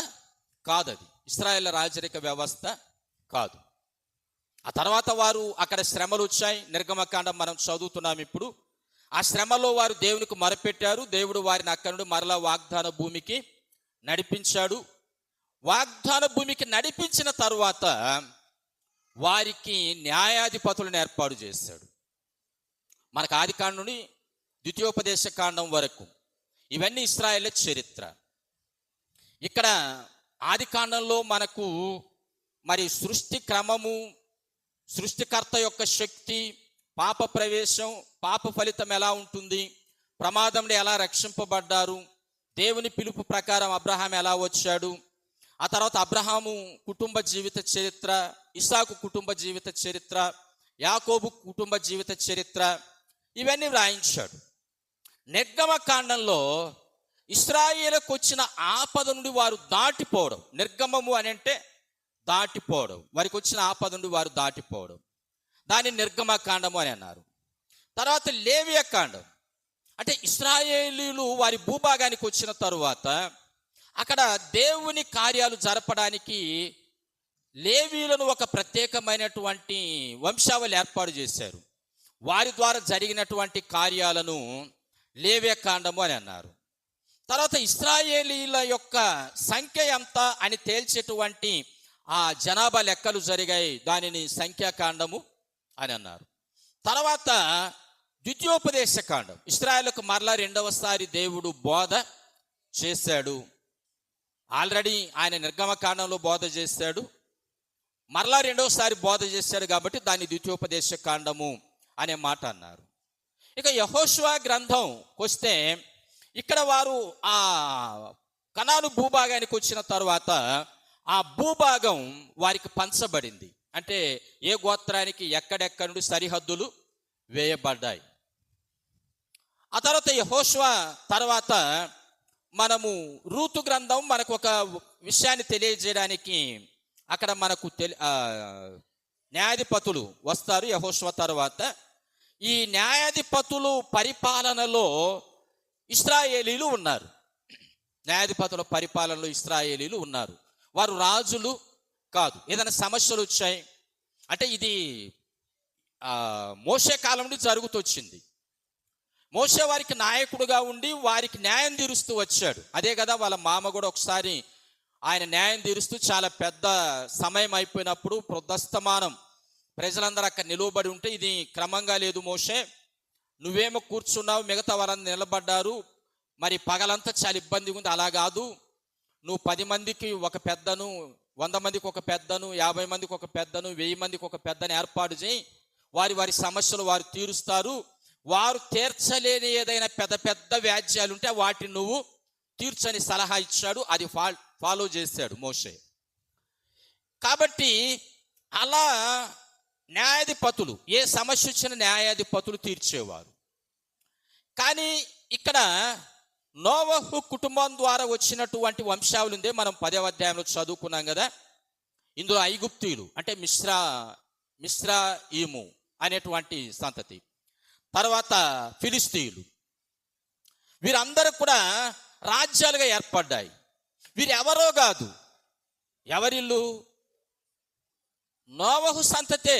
కాదు. అది ఇశ్రాయేల్ రాజరిక వ్యవస్థ కాదు. ఆ తర్వాత వారు అక్కడ శ్రమలు వచ్చాయి. నిర్గమకాండం మనం చదువుతున్నాం ఇప్పుడు. ఆ శ్రమలో వారు దేవునికి మొరపెట్టారు. దేవుడు వారిని అక్కడి నుండి మరలా వాగ్దాన భూమికి నడిపించాడు. వాగ్దాన భూమికి నడిపించిన తరువాత వారికి న్యాయాధిపతులను ఏర్పాటు చేశాడు. మనకు ఆదికాండం నుండి ద్వితీయోపదేశ కాండం వరకు ఇవన్నీ ఇశ్రాయేలు చరిత్ర. ఇక్కడ ఆదికాండంలో మనకు మరి సృష్టి క్రమము, సృష్టికర్త యొక్క శక్తి, పాప ప్రవేశం, పాప ఫలితం ఎలా ఉంటుంది, ప్రమాదంలో ఎలా రక్షింపబడ్డారు, దేవుని పిలుపు ప్రకారం అబ్రహాం ఎలా వచ్చాడు, ఆ తర్వాత అబ్రహాము కుటుంబ జీవిత చరిత్ర, ఇస్సాకు కుటుంబ జీవిత చరిత్ర, యాకోబు కుటుంబ జీవిత చరిత్ర, ఇవన్నీ వ్రాయించాడు. నిర్గమకాండంలో ఇశ్రాయేలుకు వచ్చిన ఆపద నుండి వారు దాటిపోవడం, నిర్గమము అని అంటే దాటిపోవడం, వారికి వచ్చిన ఆపద నుండి వారు దాటిపోవడం, దాన్ని నిర్గమకాండము అని అన్నారు. తర్వాత లేవియ కాండం అంటే ఇశ్రాయేలీలు వారి భూభాగానికి వచ్చిన తరువాత అక్కడ దేవుని కార్యాలు జరపడానికి లేవీయులను ఒక ప్రత్యేకమైనటువంటి వంశావళి ఏర్పాటు చేశారు. వారి ద్వారా జరిగినటువంటి కార్యాలను లేవియ కాండము అని అన్నారు. తర్వాత ఇశ్రాయేలీల యొక్క సంఖ్య ఎంత అని తేల్చేటువంటి ఆ జనాభా లెక్కలు జరిగాయి, దానిని సంఖ్యాకాండము అని అన్నారు. తర్వాత ద్వితీయోపదేశ కాండం, ఇశ్రాయేలుకు మరలా రెండవసారి దేవుడు బోధ చేశాడు. ఆల్రెడీ ఆయన నిర్గమకాండంలో బోధ చేశాడు, మరలా రెండవసారి బోధ చేశాడు కాబట్టి దాన్ని ద్వితీయోపదేశ కాండము అనే మాట అన్నారు. ఇక యెహోషువ గ్రంథం వస్తే ఇక్కడ వారు ఆ కనాను భూభాగానికి వచ్చిన తర్వాత ఆ భూభాగం వారికి పంచబడింది. అంటే ఏ గోత్రానికి ఎక్కడెక్కడి నుండి సరిహద్దులు వేయబడ్డాయి. ఆ తర్వాత యెహోషువ తర్వాత మనము రూతు గ్రంథం మనకు ఒక విషయాన్ని తెలియజేయడానికి అక్కడ మనకు న్యాయాధిపతులు వస్తారు యెహోషువ తర్వాత. ఈ న్యాయాధిపతులు పరిపాలనలో ఇశ్రాయేలీలు ఉన్నారు. న్యాయాధిపతుల పరిపాలనలో ఇశ్రాయేలీలు ఉన్నారు. వారు రాజులు కాదు. ఏదైనా సమస్యలు వచ్చాయి అంటే ఇది మోషే కాలం నుండి జరుగుతొచ్చింది. మోషే వారికి నాయకుడుగా ఉండి వారికి న్యాయం తీరుస్తూ వచ్చాడు. అదే కదా వాళ్ళ మామ కూడా ఒకసారి ఆయన న్యాయం తీరుస్తూ చాలా పెద్ద సమయం అయిపోయినప్పుడు ప్రొద్దస్తమానం ప్రజలందరూ అక్కడ నిలువబడి ఉంటే, ఇది క్రమంగా లేదు మోషే, నువ్వేమో కూర్చున్నావు, మిగతా వారందరూ నిలబడ్డారు, మరి పగలంతా చాలా ఇబ్బందిగా ఉంది, అలా కాదు, నువ్వు 10 మందికి ఒక పెద్దను, 100 మందికి ఒక పెద్దను, 50 మందికి ఒక పెద్దను, 1000 మందికి ఒక పెద్దను ఏర్పాటు చేయి, వారి సమస్యలు వారు తీరుస్తారు, వారు తీర్చలేని ఏదైనా పెద్ద పెద్ద వ్యాజ్యాలు ఉంటే వాటిని నువ్వు తీర్చని సలహా ఇచ్చాడు. అది ఫాలో చేశాడు మోషే. కాబట్టి అలా న్యాయాధిపతులు ఏ సమస్య వచ్చిన న్యాయాధిపతులు తీర్చేవారు. కానీ ఇక్కడ నోవహు కుటుంబం ద్వారా వచ్చినటువంటి వంశావళి ఉందే, మనం 10వ అధ్యాయంలో చదువుకున్నాం కదా. ఇందులో ఐగుప్తీయులు అంటే మిశ్రాయిము అనేటువంటి సంతతి, తర్వాత ఫిలిస్తీయులు, వీరందరూ కూడా రాజ్యాలుగా ఏర్పడ్డాయి. వీరెవరో కాదు, ఎవరిల్లు? నోవహు సంతతే.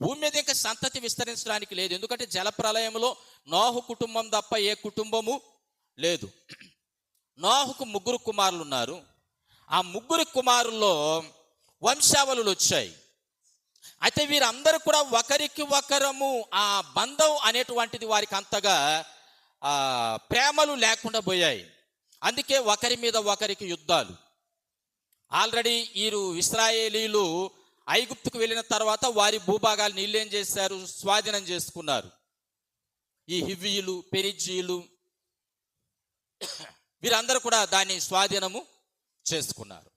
భూమి మీద ఇంకా సంతతి విస్తరించడానికి లేదు, ఎందుకంటే జలప్రలయంలో నోహు కుటుంబం తప్ప ఏ కుటుంబము లేదు. నోహుకు 3 కుమారులు ఉన్నారు. ఆ 3 కుమారుల్లో వంశావళులు వచ్చాయి. అయితే వీరందరూ కూడా ఒకరికి ఒకరము ఆ బంధం అనేటువంటిది వారికి అంతగా ప్రేమలు లేకుండా పోయాయి. అందుకే ఒకరి మీద ఒకరికి యుద్ధాలు. ఆల్రెడీ వీరు ఇశ్రాయేలీలు ఐగుప్తుకు వెళ్ళిన తర్వాత వారి భూభాగాలు నీళ్ళేం చేశారు? స్వాధీనం చేసుకున్నారు. ఈ హివ్వీయులు, పెరిజ్జీయులు వీరందరూ కూడా దాన్ని స్వాధీనము చేసుకున్నారు.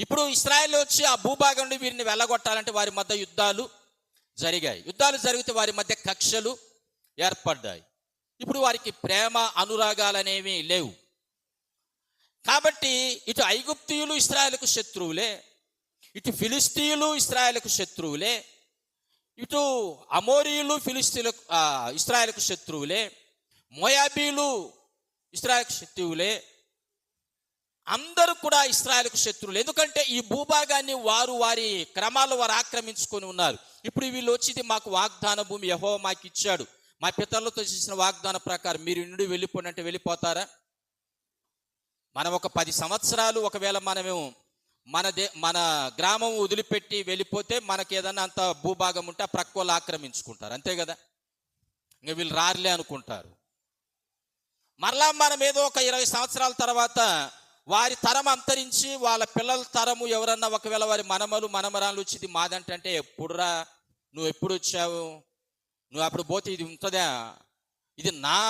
ఇప్పుడు ఇశ్రాయేలు వచ్చి ఆ భూభాగం నుండి వీరిని వెళ్ళగొట్టాలంటే వారి మధ్య యుద్ధాలు జరిగాయి. యుద్ధాలు జరిగితే వారి మధ్య కక్షలు ఏర్పడ్డాయి. ఇప్పుడు వారికి ప్రేమ అనురాగాలు అనేవి లేవు. కాబట్టి ఇటు ఐగుప్తీయులు ఇశ్రాయేలుకు శత్రువులే, ఇటు ఫిలిస్తీయులు ఇశ్రాయేలుకు శత్రువులే, ఇటు అమోరీయులు ఫిలిస్తీయులకు ఇశ్రాయేలుకు శత్రువులే, మోయాబీలు ఇశ్రాయేలుకు శత్రువులే, అందరూ కూడా ఇశ్రాయేలుకు శత్రువులు. ఎందుకంటే ఈ భూభాగాన్ని వారి క్రమాలు వారు ఆక్రమించుకొని ఉన్నారు. ఇప్పుడు వీళ్ళు వచ్చి మాకు వాగ్దాన భూమి యెహోవా మాకు ఇచ్చాడు, మా పితరులతో చేసిన వాగ్దాన ప్రకారం మీరు నుండి వెళ్ళిపోండి అంటే వెళ్ళిపోతారా? మనం ఒక 10 సంవత్సరాలు ఒకవేళ మనము మన గ్రామం వదిలిపెట్టి వెళ్ళిపోతే మనకి ఏదన్నా అంత భూభాగం ఉంటే ఆ ప్రక్క వాళ్ళు ఆక్రమించుకుంటారు, అంతే కదా. ఇంకా వీళ్ళు రారులే అనుకుంటారు. మరలా మనం ఏదో ఒక 20 సంవత్సరాల తర్వాత వారి తరం అంతరించి వాళ్ళ పిల్లల తరము ఎవరన్నా ఒకవేళ వారి మనమరాలు వచ్చి మాదంటే ఎప్పుడురా, నువ్వు ఎప్పుడు వచ్చావు, నువ్వు అప్పుడు పోతే ఇది ఉంటుందా, ఇది నా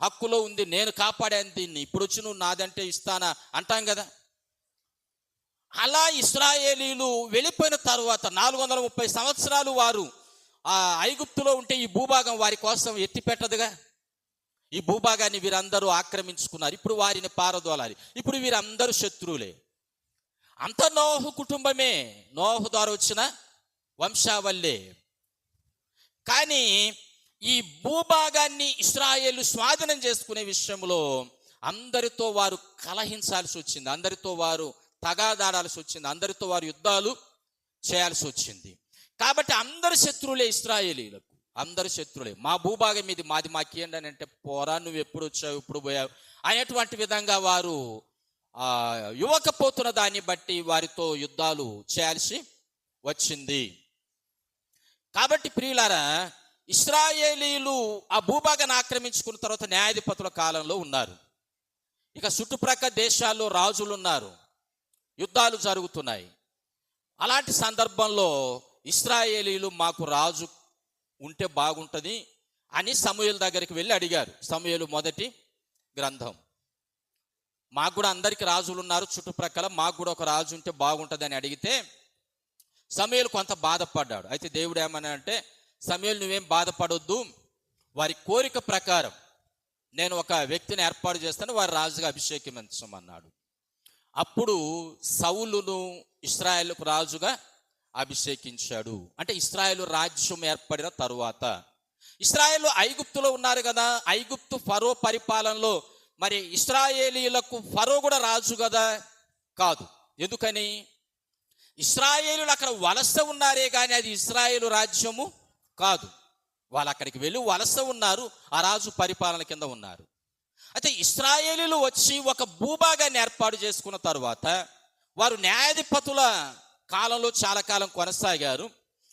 హక్కులో ఉంది, నేను కాపాడాను దీన్ని, ఇప్పుడు వచ్చి నువ్వు నాదంటే ఇస్తానా అంటాం కదా. అలా ఇశ్రాయేలీలు వెళ్ళిపోయిన తరువాత 430 సంవత్సరాలు వారు ఆ ఐగుప్తులో ఉంటే ఈ భూభాగం వారి కోసం ఎత్తిపెట్టదుగా. ఈ భూభాగాన్ని వీరందరూ ఆక్రమించుకున్నారు. ఇప్పుడు వారిని పారదోలాలి. ఇప్పుడు వీరందరూ శత్రువులే. అంత నోహు కుటుంబమే, నోహు ద్వారా వచ్చిన వంశావల్లే. కానీ ఈ భూభాగాన్ని ఇశ్రాయేలు స్వాధీనం చేసుకునే విషయంలో అందరితో వారు కలహించాల్సి వచ్చింది, అందరితో వారు తగాదాడాల్సి వచ్చింది, అందరితో వారు యుద్ధాలు చేయాల్సి వచ్చింది. కాబట్టి అందరు శత్రువులే ఇశ్రాయేలీలకు, అందరు శత్రువులే. మా భూభాగం ఇది, మాది మాకేంటి అని అంటే, పోరా నువ్వు ఎప్పుడు వచ్చావు, ఎప్పుడు పోయావు అనేటువంటి విధంగా వారు ఇవ్వకపోతున్న దాన్ని బట్టి వారితో యుద్ధాలు చేయాల్సి వచ్చింది. కాబట్టి ప్రియులారా, ఇశ్రాయేలీలు ఆ భూభాగాన్ని ఆక్రమించుకున్న తర్వాత న్యాయాధిపతుల కాలంలో ఉన్నారు. ఇక చుట్టుప్రక్కల దేశాల్లో రాజులు ఉన్నారు, యుద్ధాలు జరుగుతున్నాయి. అలాంటి సందర్భంలో ఇశ్రాయేలీలు మాకు రాజు ఉంటే బాగుంటుంది అని సమూయేలు దగ్గరికి వెళ్ళి అడిగారు. సమూయేలు మొదటి గ్రంథం. మాకు కూడా అందరికీ రాజులు ఉన్నారు చుట్టుప్రక్కల, మాకు కూడా ఒక రాజు ఉంటే బాగుంటుంది అని అడిగితే సమూయేలు కొంత బాధపడ్డాడు. అయితే దేవుడు ఏమన్నా అంటే, సమూయేలు నువ్వేం బాధపడొద్దు, వారి కోరిక ప్రకారం నేను ఒక వ్యక్తిని ఏర్పాటు చేస్తాను, వారి రాజుగా అభిషేకించమన్నాడు. అప్పుడు సౌలును ఇశ్రాయేలుకు రాజుగా అభిషేకించాడు. అంటే ఇశ్రాయేలు రాజ్యం ఏర్పడిన తరువాత, ఇశ్రాయేలు ఐగుప్తులో ఉన్నారు కదా, ఐగుప్తు ఫరో పరిపాలనలో మరి ఇశ్రాయేలీలకు ఫరో కూడా రాజు కదా కాదు. ఎందుకని? ఇశ్రాయేలులు అక్కడ వలస ఉన్నారే కానీ అది ఇశ్రాయేలు రాజ్యము కాదు. వాళ్ళు అక్కడికి వెళ్ళి వలస ఉన్నారు, ఆ రాజు పరిపాలన కింద ఉన్నారు. అయితే ఇశ్రాయేలీలు వచ్చి ఒక భూభాగాన్ని ఏర్పాటు చేసుకున్న తర్వాత వారు న్యాయాధిపతుల కాలంలో చాలా కాలం కొనసాగారు.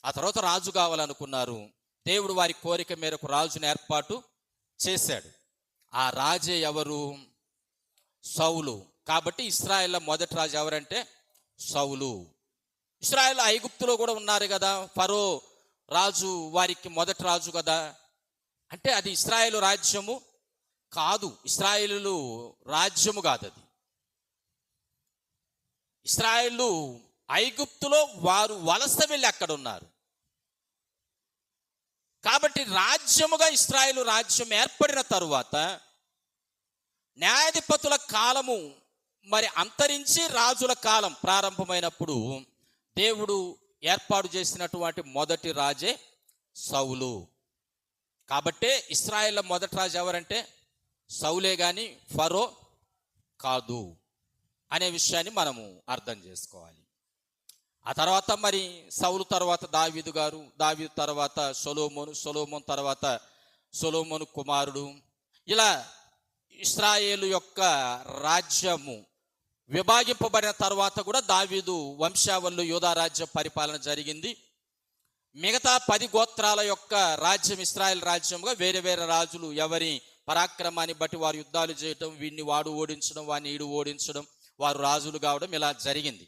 ఆ తర్వాత రాజు కావాలనుకున్నారు. దేవుడు వారి కోరిక మేరకు రాజును ఏర్పాటు చేశాడు. ఆ రాజే ఎవరు? సౌలు. కాబట్టి ఇశ్రాయేల్ మొదటి రాజు ఎవరంటే సౌలు. ఇశ్రాయేల్ ఐగుప్తులో కూడా ఉన్నారు కదా, ఫరో రాజు వారికి మొదటి రాజు కదా. అంటే అది ఇశ్రాయేలు రాజ్యము కాదు, ఇశ్రాయేలు రాజ్యము కాదు అది. ఇశ్రాయేలు ఐగుప్తులో వారు వలస వెళ్ళి అక్కడ ఉన్నారు. కాబట్టి రాజ్యముగా ఇశ్రాయేలు రాజ్యం ఏర్పడిన తరువాత న్యాయాధిపతుల కాలము మరి అంతరించి రాజుల కాలం ప్రారంభమైనప్పుడు దేవుడు ఏర్పాటు చేసినటువంటి మొదటి రాజే సౌలు. కాబట్టే ఇశ్రాయేల్ మొదటి రాజు ఎవరంటే సౌలే గాని ఫరో కాదు అనే విషయాన్ని మనము అర్థం చేసుకోవాలి. ఆ తర్వాత మరి సౌలు తర్వాత దావీదు గారు, దావీదు తర్వాత సొలొమోను, సొలొమోను తర్వాత సొలొమోను కుమారుడు. ఇలా ఇశ్రాయేలు యొక్క రాజ్యము విభాగింపబడిన తర్వాత కూడా దావీదు వంశావళిలో యూదా రాజ్య పరిపాలన జరిగింది. మిగతా 10 గోత్రాల యొక్క రాజ్యం ఇశ్రాయేల్ రాజ్యంగా వేరే వేరే రాజులు ఎవరి పరాక్రమాన్ని బట్టి వారు యుద్ధాలు చేయటం, వీడిని వాడు ఓడించడం, వాడిని ఈడు ఓడించడం, వారు రాజులు కావడం ఇలా జరిగింది.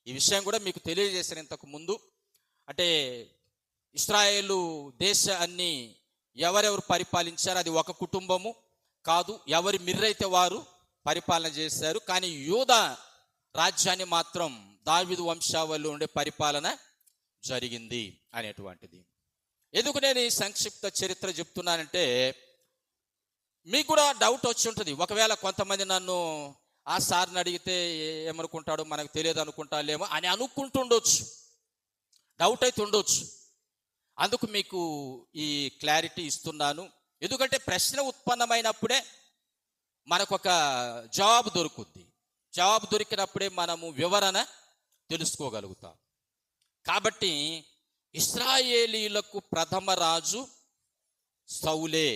ఈ విషయం కూడా మీకు తెలియజేసిన ఇంతకు ముందు. అంటే ఇశ్రాయేలు దేశాన్ని ఎవరెవరు పరిపాలించారు, అది ఒక కుటుంబము కాదు, ఎవరి మిర్రైతే వారు పరిపాలన చేశారు. కానీ యూదా రాజ్యాన్ని మాత్రం దావీదు వంశావళిలో ఉండే పరిపాలన జరిగింది అనేటువంటిది. ఎందుకు నేను ఈ సంక్షిప్త చరిత్ర చెప్తున్నానంటే, మీకు కూడా డౌట్ వచ్చి ఉంటుంది. ఒకవేళ కొంతమంది నన్ను ఆ సార్ని అడిగితే ఏమనుకుంటాడో మనకు తెలియదు అనుకుంటాలేమో అని అనుకుంటుండొచ్చు, డౌట్ అయితే ఉండొచ్చు. అందుకు మీకు ఈ క్లారిటీ ఇస్తున్నాను. ఎందుకంటే ప్రశ్న ఉత్పన్నమైనప్పుడే మనకొక జవాబు దొరుకుద్ది. జవాబు దొరికినప్పుడే మనము వివరణ తెలుసుకోగలుగుతాం. కాబట్టి ఇశ్రాయేలీయులకు ప్రథమ రాజు సౌలే.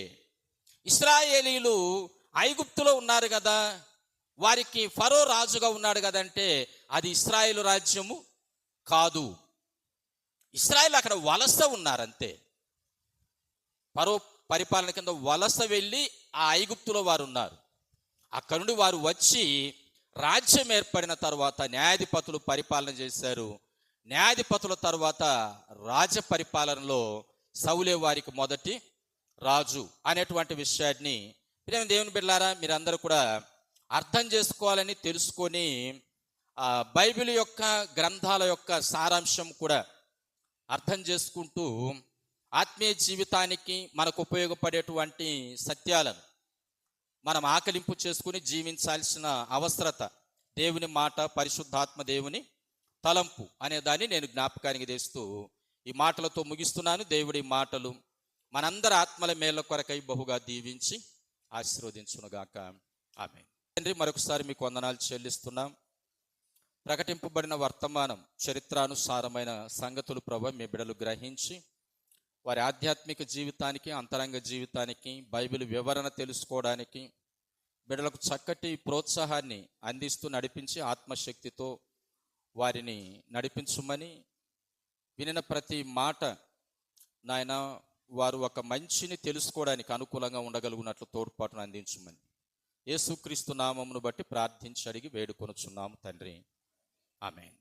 ఇశ్రాయేలీయులు ఐగుప్తులో ఉన్నారు కదా, వారికి ఫరో రాజుగా ఉన్నాడు కదంటే అది ఇశ్రాయేలు రాజ్యము కాదు. ఇశ్రాయేలు అక్కడ వలస ఉన్నారంతే. ఫరో పరిపాలన కింద వలస వెళ్ళి ఆ ఐగుప్తులో వారు ఉన్నారు. అక్కడ నుండి వారు వచ్చి రాజ్యం ఏర్పడిన తర్వాత న్యాయాధిపతులు పరిపాలన చేశారు. న్యాయాధిపతుల తర్వాత రాజ పరిపాలనలో సౌలే వారికి మొదటి రాజు అనేటువంటి విషయాన్ని దేవుని బిడ్డలారా మీరందరూ కూడా అర్థం చేసుకోవాలని తెలుసుకొని బైబిల్ యొక్క గ్రంథాల యొక్క సారాంశం కూడా అర్థం చేసుకుంటూ ఆత్మీయ జీవితానికి మనకు ఉపయోగపడేటువంటి సత్యాలను మనం ఆకలింపు చేసుకుని జీవించాల్సిన అవసరత, దేవుని మాట, పరిశుద్ధాత్మ దేవుని తలంపు అనే దాన్ని నేను జ్ఞాపకానికి తెస్తూ ఈ మాటలతో ముగిస్తున్నాను. దేవుడి మాటలు మనందరి ఆత్మల మేళ్ళ కొరకై బహుగా దీవించి ఆశీర్వదించునుగాక. ఆమేన్. తండ్రి, మరొకసారి మీకు వందనాలు చెల్లిస్తున్నాం. ప్రకటింపబడిన వర్తమానం చరిత్రానుసారమైన సంగతులు ప్రభు మీ బిడ్డలు గ్రహించి వారి ఆధ్యాత్మిక జీవితానికి, అంతరంగ జీవితానికి, బైబిల్ వివరణ తెలుసుకోవడానికి బిడ్డలకు చక్కటి ప్రోత్సాహాన్ని అందిస్తూ నడిపించి ఆత్మశక్తితో వారిని నడిపించుమని, వినిన ప్రతి మాట నాయన వారు ఒక మంచిని తెలుసుకోవడానికి అనుకూలంగా ఉండగలుగునట్లు తోడ్పాటును అందించుమని యేసుక్రీస్తు నామమును బట్టి ప్రార్థించి అడిగి వేడుకొనుచున్నాము తండ్రి. ఆమేన్.